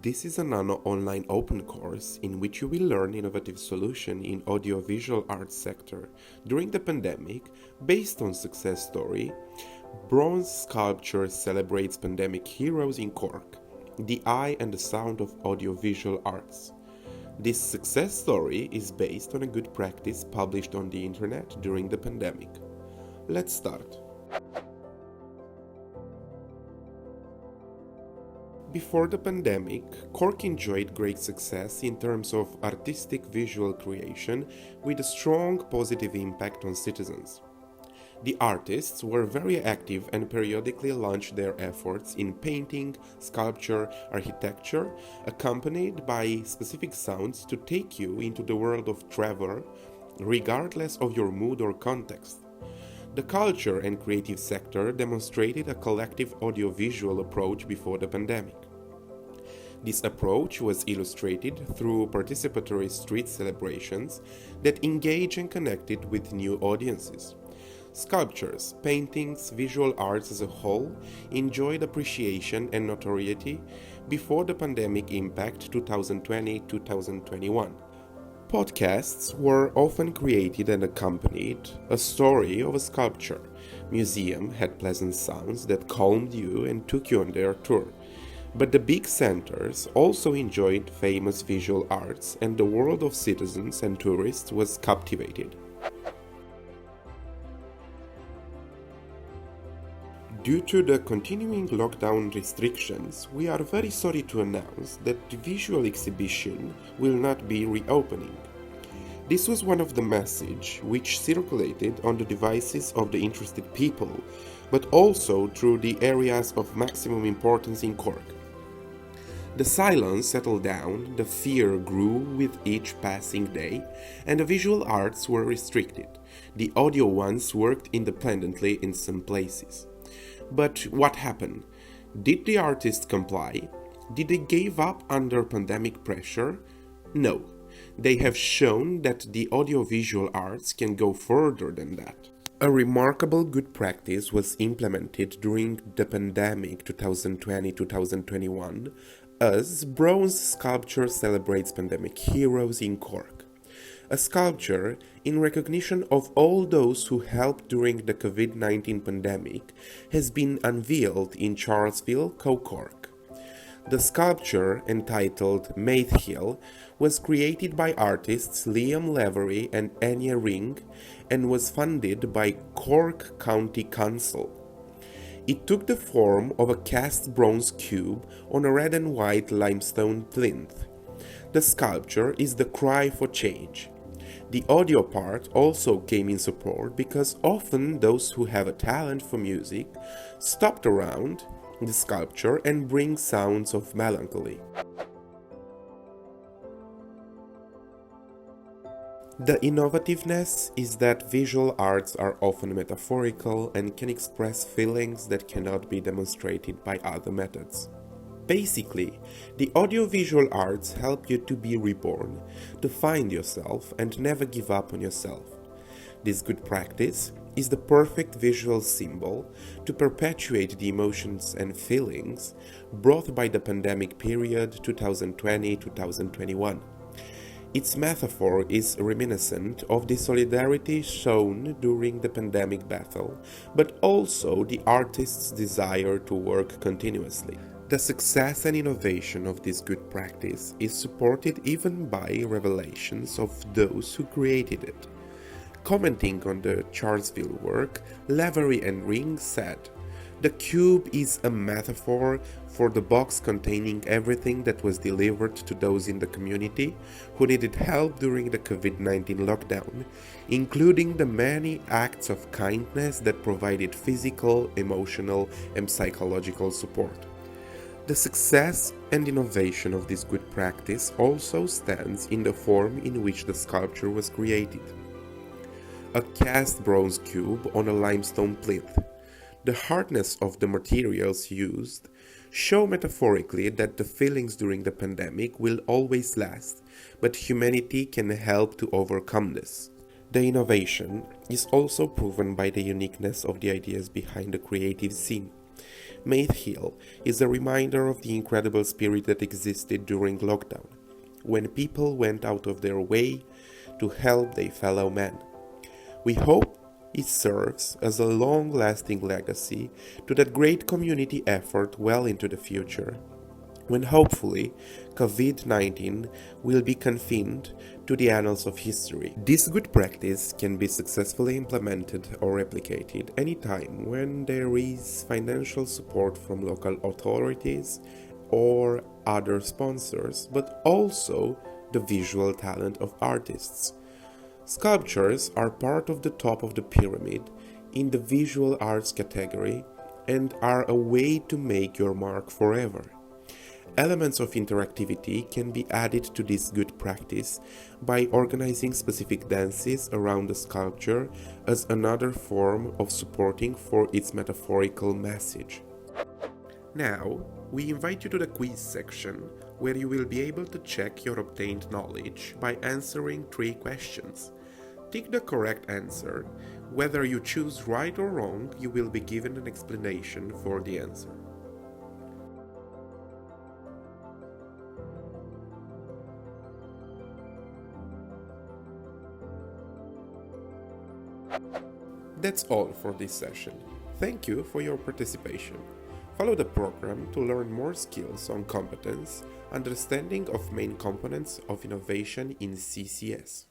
This is an online open course in which you will learn innovative solutions in audiovisual arts sector during the pandemic based on success story. Bronze sculpture celebrates pandemic heroes in Cork, the eye and the sound of audiovisual arts. This success story is based on a good practice published on the internet during the pandemic. Let's start. Before the pandemic, Cork enjoyed great success in terms of artistic visual creation with a strong positive impact on citizens. The artists were very active and periodically launched their efforts in painting, sculpture, architecture, accompanied by specific sounds to take you into the world of travel, regardless of your mood or context. The culture and creative sector demonstrated a collective audiovisual approach before the pandemic. This approach was illustrated through participatory street celebrations that engage and connected with new audiences. Sculptures, paintings, visual arts as a whole enjoyed appreciation and notoriety before the pandemic impact 2020-2021. Podcasts were often created and accompanied a story of a sculpture. Museum had pleasant sounds that calmed you and took you on their tour. But the big centers also enjoyed famous visual arts, and the world of citizens and tourists was captivated. Due to the continuing lockdown restrictions, we are very sorry to announce that the visual exhibition will not be reopening. This was one of the messages which circulated on the devices of the interested people, but also through the areas of maximum importance in Cork. The silence settled down, the fear grew with each passing day, and the visual arts were restricted. The audio ones worked independently in some places. But what happened? Did the artists comply? Did they give up under pandemic pressure? No. They have shown that the audiovisual arts can go further than that. A remarkable good practice was implemented during the pandemic 2020-2021 as bronze sculpture celebrates pandemic heroes in Cork. A sculpture in recognition of all those who helped during the COVID-19 pandemic has been unveiled in Charlesville, Cork. The sculpture, entitled Maith Hill, was created by artists Liam Lavery and Anya Ring and was funded by Cork County Council. It took the form of a cast bronze cube on a red and white limestone plinth. The sculpture is the cry for change. The audio part also came in support because often those who have a talent for music stopped around the sculpture and bring sounds of melancholy. The innovativeness is that visual arts are often metaphorical and can express feelings that cannot be demonstrated by other methods. Basically, the audiovisual arts help you to be reborn, to find yourself and never give up on yourself. This good practice is the perfect visual symbol to perpetuate the emotions and feelings brought by the pandemic period 2020-2021. Its metaphor is reminiscent of the solidarity shown during the pandemic battle, but also the artist's desire to work continuously. The success and innovation of this good practice is supported even by revelations of those who created it. Commenting on the Charlesville work, Lavery and Ring said, "The cube is a metaphor for the box containing everything that was delivered to those in the community who needed help during the COVID-19 lockdown, including the many acts of kindness that provided physical, emotional, and psychological support." The success and innovation of this good practice also stands in the form in which the sculpture was created. A cast bronze cube on a limestone plinth. The hardness of the materials used show metaphorically that the feelings during the pandemic will always last, but humanity can help to overcome this. The innovation is also proven by the uniqueness of the ideas behind the creative scene. Maith Hill is a reminder of the incredible spirit that existed during lockdown, when people went out of their way to help their fellow men. We hope it serves as a long-lasting legacy to that great community effort well into the future, when hopefully COVID-19 will be confined to the annals of history. This good practice can be successfully implemented or replicated anytime when there is financial support from local authorities or other sponsors, but also the visual talent of artists. Sculptures are part of the top of the pyramid in the visual arts category and are a way to make your mark forever. Elements of interactivity can be added to this good practice by organizing specific dances around the sculpture as another form of supporting for its metaphorical message. Now, we invite you to the quiz section, where you will be able to check your obtained knowledge by answering 3 questions. Tick the correct answer. Whether you choose right or wrong, you will be given an explanation for the answer. That's all for this session. Thank you for your participation. Follow the program to learn more skills on competence, understanding of main components of innovation in CCS.